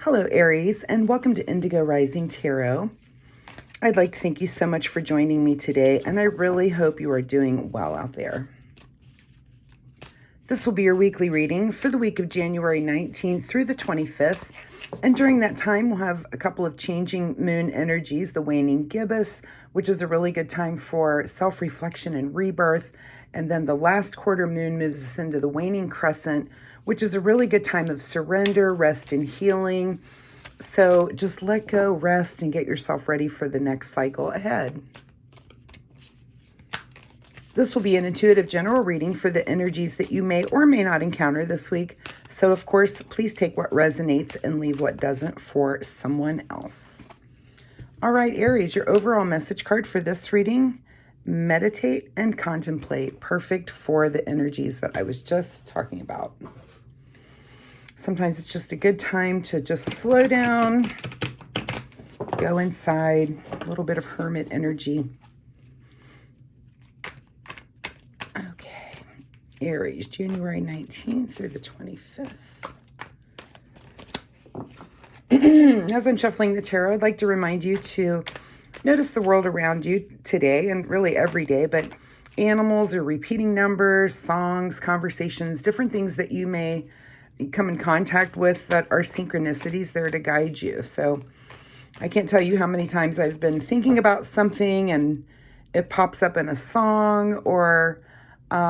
Hello, Aries, and welcome to Indigo Rising Tarot. I'd like to thank you so much for joining me today, and I really hope you are doing well out there. This will be your weekly reading for the week of January 19th through the 25th, and during that time, we'll have a couple of changing moon energies, the waning gibbous, which is a really good time for self-reflection and rebirth, and then the last quarter moon moves us into the waning crescent, which is a really good time of surrender, rest, and healing. So just let go, rest, and get yourself ready for the next cycle ahead. This will be an intuitive general reading for the energies that you may or may not encounter this week. So, of course, please take what resonates and leave what doesn't for someone else. All right, Aries, your overall message card for this reading: meditate and contemplate. Perfect for the energies that I was just talking about. Sometimes it's just a good time to just slow down, go inside, a little bit of hermit energy. Okay, Aries, January 19th through the 25th. As I'm shuffling the tarot, I'd like to remind you to notice the world around you today and really every day, but animals or repeating numbers, songs, conversations, different things that you may come in contact with that are synchronicities there to guide you. So I can't tell you how many times I've been thinking about something and it pops up in a song, or it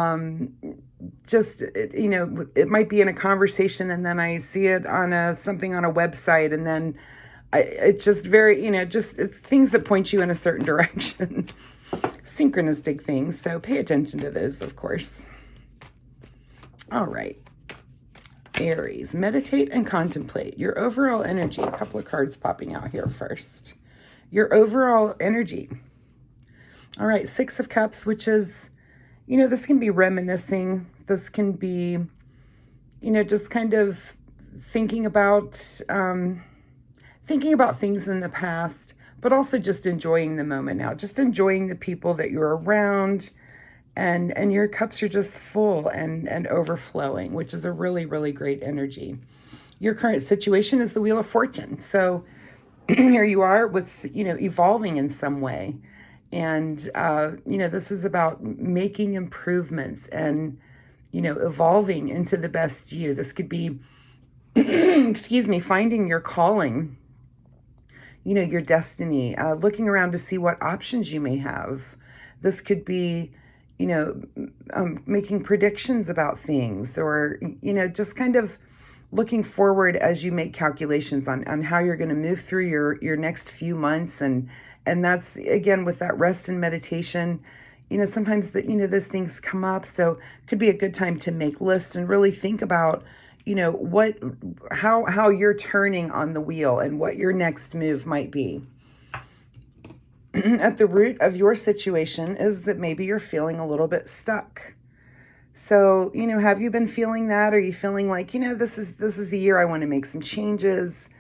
might be in a conversation and then I see it on something on a website, and then it's just very, it's things that point you in a certain direction. Synchronistic things. So pay attention to those, of course. All right. Aries, meditate and contemplate. Your overall energy, a couple of cards popping out here first. Your overall energy. All right, Six of Cups, which is, this can be reminiscing. This can be, just kind of thinking about things in the past, but also just enjoying the moment now, just enjoying the people that you're around. And your cups are just full and overflowing, which is a really, really great energy. Your current situation is the Wheel of Fortune. So here you are with, evolving in some way. And, this is about making improvements and, evolving into the best you. This could be, finding your calling, your destiny, looking around to see what options you may have. This could be, making predictions about things, or, just kind of looking forward as you make calculations on how you're going to move through your next few months. And that's, again, with that rest and meditation, sometimes those things come up. So it could be a good time to make lists and really think about, how you're turning on the wheel and what your next move might be. At the root of your situation is that maybe you're feeling a little bit stuck. So, have you been feeling that? Are you feeling like, this is the year I want to make some changes?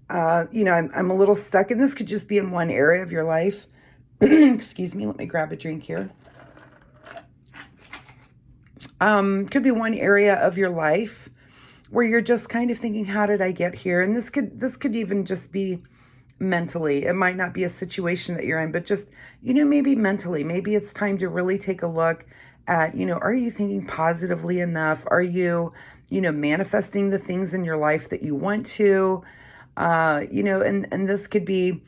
I'm a little stuck, and this could just be in one area of your life. Excuse me, let me grab a drink here. Could be one area of your life where you're just kind of thinking, how did I get here? And this could even just be mentally. It might not be a situation that you're in, but just, maybe mentally, maybe it's time to really take a look at, are you thinking positively enough? Are you, manifesting the things in your life that you want to, and this could be,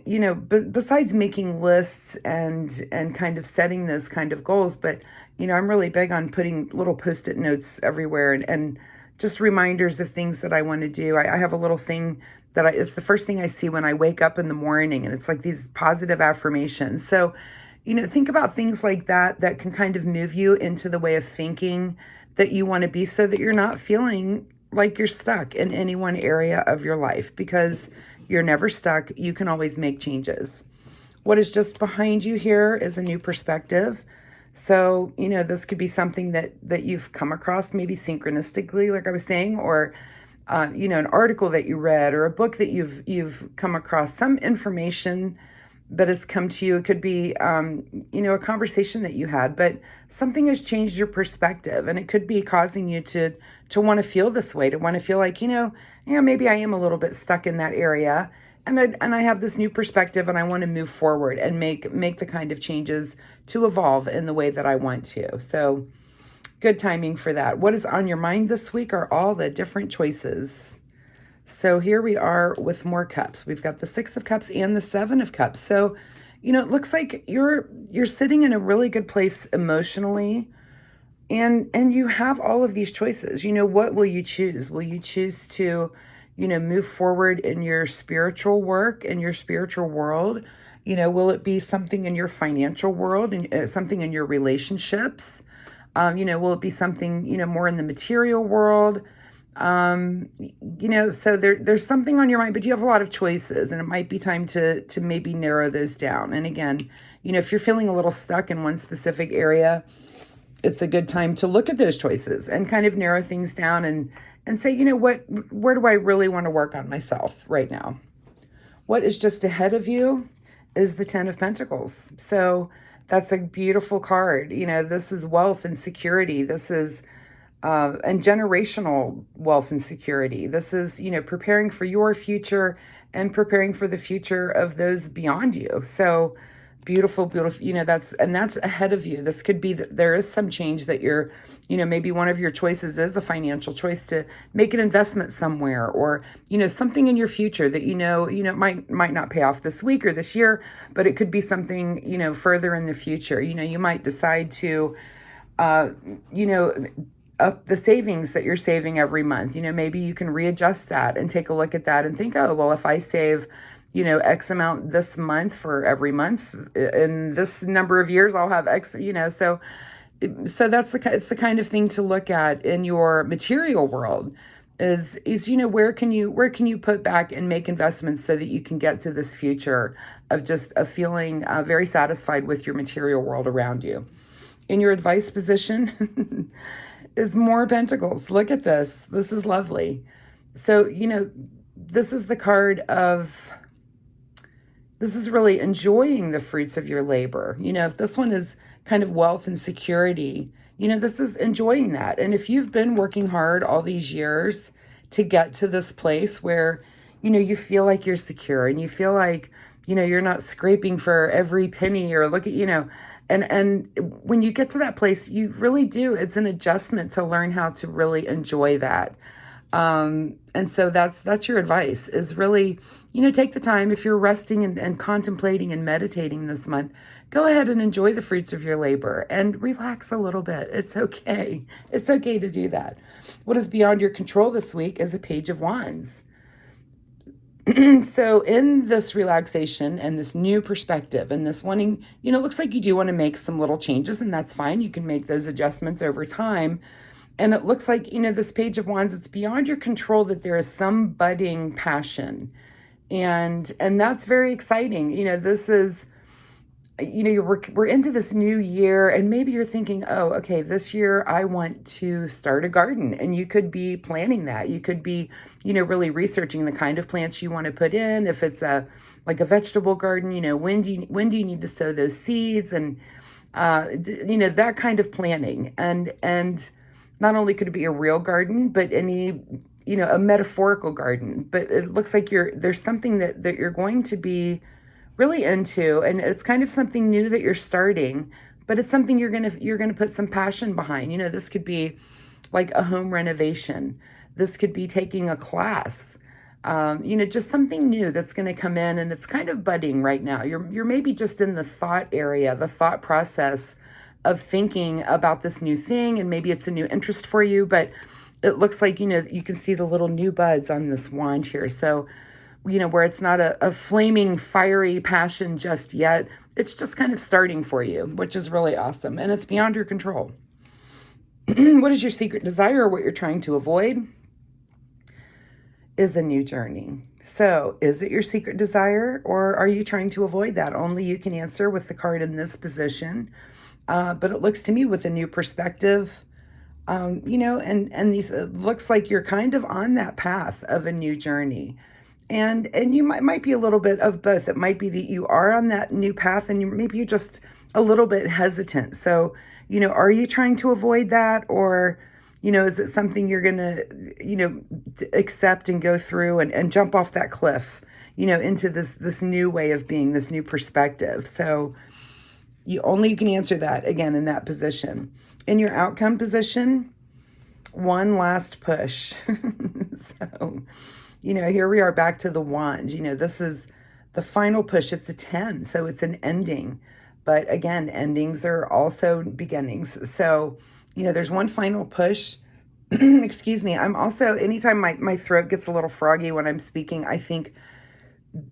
besides making lists and kind of setting those kind of goals, but, I'm really big on putting little Post-it notes everywhere and just reminders of things that I want to do. I have a little thing that it's the first thing I see when I wake up in the morning, and it's like these positive affirmations. So, think about things like that can kind of move you into the way of thinking that you want to be, so that you're not feeling like you're stuck in any one area of your life, because you're never stuck. You can always make changes. What is just behind you here is a new perspective. So, this could be something that you've come across, maybe synchronistically, like I was saying, or an article that you read, or a book that you've come across, some information that has come to you. It could be, a conversation that you had, but something has changed your perspective, and it could be causing you to to want to feel this way, to want to feel like, yeah, maybe I am a little bit stuck in that area. And I have this new perspective and I want to move forward and make the kind of changes to evolve in the way that I want to. So good timing for that. What is on your mind this week are all the different choices. So here we are with more cups. We've got the 6 of Cups and the 7 of Cups. So, it looks like you're sitting in a really good place emotionally, and you have all of these choices. What will you choose? Will you choose to, move forward in your spiritual work, in your spiritual world? Will it be something in your financial world and something in your relationships? Will it be something, more in the material world? So there's something on your mind, but you have a lot of choices, and it might be time to maybe narrow those down. And again, if you're feeling a little stuck in one specific area, it's a good time to look at those choices and kind of narrow things down and say, where do I really want to work on myself right now? What is just ahead of you is the 10 of Pentacles. So that's a beautiful card. This is wealth and security. This is and generational wealth and security. This is, preparing for your future and preparing for the future of those beyond you. So beautiful, beautiful, that's ahead of you. This could be that there is some change that you're, maybe one of your choices is a financial choice to make an investment somewhere, or, something in your future that, might not pay off this week or this year, but it could be something, further in the future. You might decide to, up the savings that you're saving every month. Maybe you can readjust that and take a look at that and think, oh, well, if I save, X amount this month for every month in this number of years, I'll have X, so it's the kind of thing to look at in your material world is, where can you put back and make investments so that you can get to this future of just a feeling very satisfied with your material world around you. In your advice position, is more Pentacles. Look at this. This is lovely. So, this is the card of, this is really enjoying the fruits of your labor. If this one is kind of wealth and security, this is enjoying that. And if you've been working hard all these years to get to this place where, you feel like you're secure and you feel like, you're not scraping for every penny or look at, And when you get to that place, you really do. It's an adjustment to learn how to really enjoy that. And so that's your advice is really, take the time. If you're resting and contemplating and meditating this month, go ahead and enjoy the fruits of your labor and relax a little bit. It's okay. It's okay to do that. What is beyond your control this week is a Page of Wands. So in this relaxation and this new perspective and this wanting, looks like you do want to make some little changes, and that's fine. You can make those adjustments over time. And it looks like, this Page of Wands, it's beyond your control that there is some budding passion. And that's very exciting. This is, we're into this new year, and maybe you're thinking, oh, okay, this year I want to start a garden, and you could be planning that. You could be, really researching the kind of plants you want to put in. If it's like a vegetable garden, when do you need to sow those seeds, and that kind of planning. And not only could it be a real garden, but any, a metaphorical garden. But it looks like there's something that you're going to be really into, and it's kind of something new that you're starting, but it's something you're gonna put some passion behind. This could be like a home renovation. This could be taking a class. Just something new that's going to come in, and it's kind of budding right now. You're maybe just in the thought area, the thought process of thinking about this new thing, and maybe it's a new interest for you, but it looks like, you can see the little new buds on this wand here. So where it's not a flaming, fiery passion just yet. It's just kind of starting for you, which is really awesome. And it's beyond your control. What is your secret desire, or what you're trying to avoid? Is a new journey. So is it your secret desire, or are you trying to avoid that? Only you can answer with the card in this position. But it looks to me with a new perspective, and these, it looks like you're kind of on that path of a new journey. And you might be a little bit of both. It might be that you are on that new path, and maybe you're just a little bit hesitant. So, are you trying to avoid that, or, Is it something you're going to, accept and go through and jump off that cliff, into this new way of being, this new perspective? So you can answer that again in that position. In your outcome position, one last push. So, here we are back to the wand. This is the final push. It's a 10, so it's an ending. But again, endings are also beginnings. So, there's one final push. Excuse me. I'm also, anytime my throat gets a little froggy when I'm speaking, I think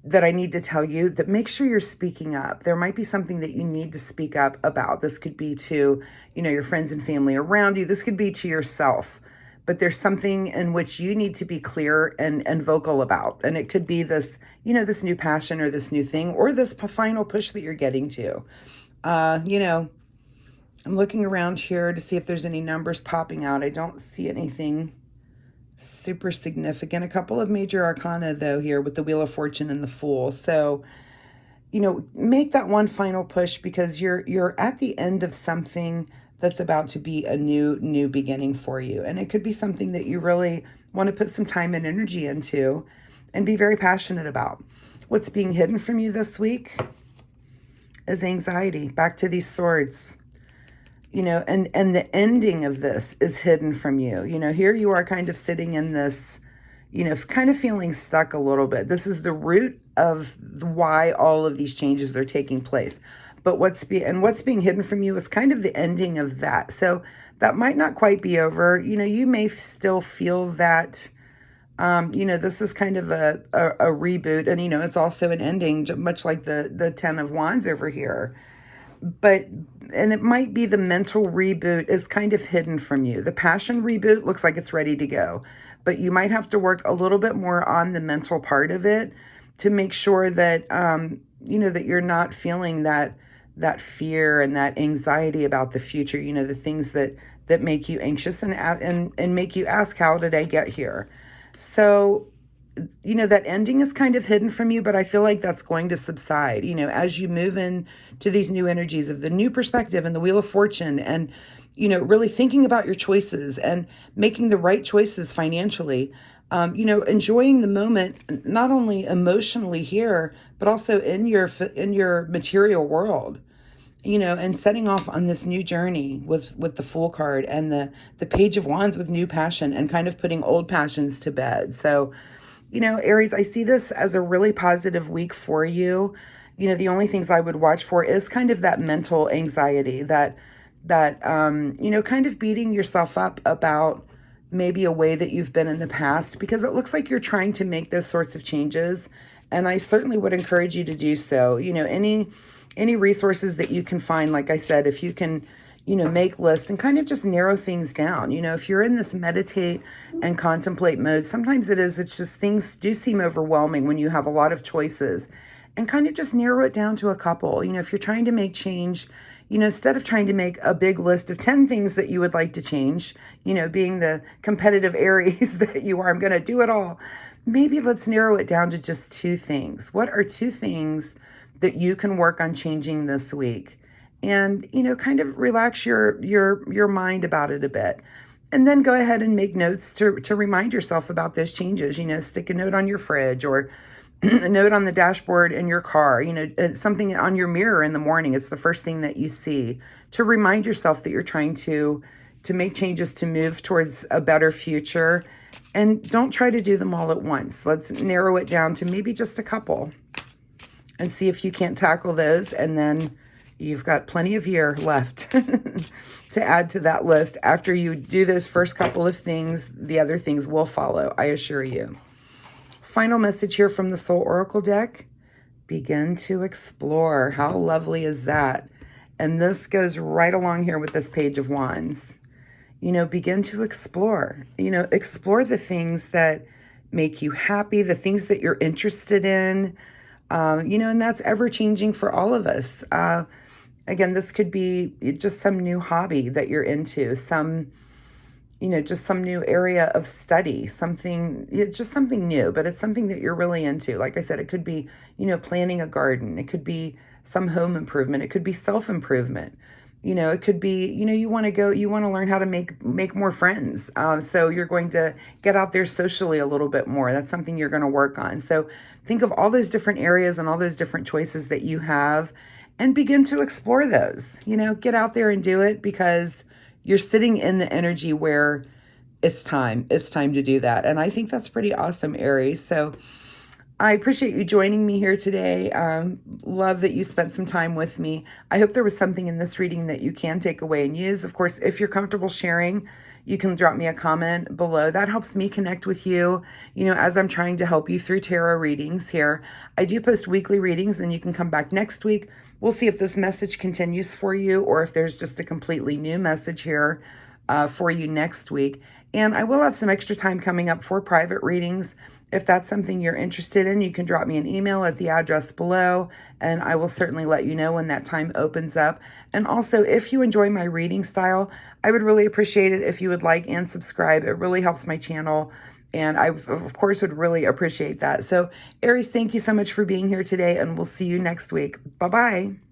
that I need to tell you that make sure you're speaking up. There might be something that you need to speak up about. This could be to, your friends and family around you. This could be to yourself. But there's something in which you need to be clear and vocal about. And it could be this, this new passion or this new thing or this final push that you're getting to. I'm looking around here to see if there's any numbers popping out. I don't see anything super significant. A couple of major arcana, though, here with the Wheel of Fortune and the Fool. So, make that one final push because you're at the end of something that's about to be a new beginning for you. And it could be something that you really want to put some time and energy into and be very passionate about. What's being hidden from you this week is anxiety. Back to these swords. And the ending of this is hidden from you. Here you are kind of sitting in this, kind of feeling stuck a little bit. This is the root of why all of these changes are taking place. But what's being hidden from you is kind of the ending of that. So that might not quite be over. You may still feel that, this is kind of a reboot. And, it's also an ending, much like the 10 of Wands over here. And it might be the mental reboot is kind of hidden from you. The passion reboot looks like it's ready to go, but you might have to work a little bit more on the mental part of it to make sure that, that you're not feeling that fear and that anxiety about the future, the things that make you anxious and make you ask, how did I get here? So, that ending is kind of hidden from you, but I feel like that's going to subside, as you move in to these new energies of the new perspective and the Wheel of Fortune and, really thinking about your choices and making the right choices financially, enjoying the moment, not only emotionally here, but also in your material world, and setting off on this new journey with the Fool card and the Page of Wands with new passion and kind of putting old passions to bed. So, Aries, I see this as a really positive week for you. The only things I would watch for is kind of that mental anxiety, that kind of beating yourself up about maybe a way that you've been in the past, because it looks like you're trying to make those sorts of changes. And I certainly would encourage you to do so. Any resources that you can find, like I said, if you can, make lists and kind of just narrow things down. If you're in this meditate and contemplate mode, sometimes it's just things do seem overwhelming when you have a lot of choices, and kind of just narrow it down to a couple. If you're trying to make change, instead of trying to make a big list of 10 things that you would like to change, being the competitive Aries that you are, I'm going to do it all. Maybe let's narrow it down to just 2 things. What are 2 things that you can work on changing this week? And, kind of relax your mind about it a bit. And then go ahead and make notes to remind yourself about those changes. Stick a note on your fridge or a note on the dashboard in your car, something on your mirror in the morning. It's the first thing that you see to remind yourself that you're trying to make changes to move towards a better future. And don't try to do them all at once. Let's narrow it down to maybe just a couple and see if you can't tackle those. And then you've got plenty of year left to add to that list. After you do those first couple of things, the other things will follow, I assure you. Final message here from the Soul Oracle deck. Begin to explore. How lovely is that? And this goes right along here with this Page of Wands. Begin to explore. Explore the things that make you happy, the things that you're interested in. And that's ever changing for all of us. Again, this could be just some new hobby that you're into, just some new area of study, just something new, but it's something that you're really into. Like I said, it could be, planting a garden. It could be some home improvement. It could be self-improvement. It could be, you want to go, you want to learn how to make more friends. So you're going to get out there socially a little bit more. That's something you're going to work on. So think of all those different areas and all those different choices that you have and begin to explore those. Get out there and do it, because you're sitting in the energy where it's time. It's time to do that. And I think that's pretty awesome, Aries. So I appreciate you joining me here today. Love that you spent some time with me. I hope there was something in this reading that you can take away and use. Of course, if you're comfortable sharing, you can drop me a comment below. That helps me connect with you, as I'm trying to help you through tarot readings here. I do post weekly readings, and you can come back next week. We'll see if this message continues for you or if there's just a completely new message here for you next week. And I will have some extra time coming up for private readings. If that's something you're interested in, you can drop me an email at the address below, and I will certainly let you know when that time opens up. And also, if you enjoy my reading style, I would really appreciate it if you would like and subscribe. It really helps my channel, and I, of course, would really appreciate that. So, Aries, thank you so much for being here today, and we'll see you next week. Bye-bye.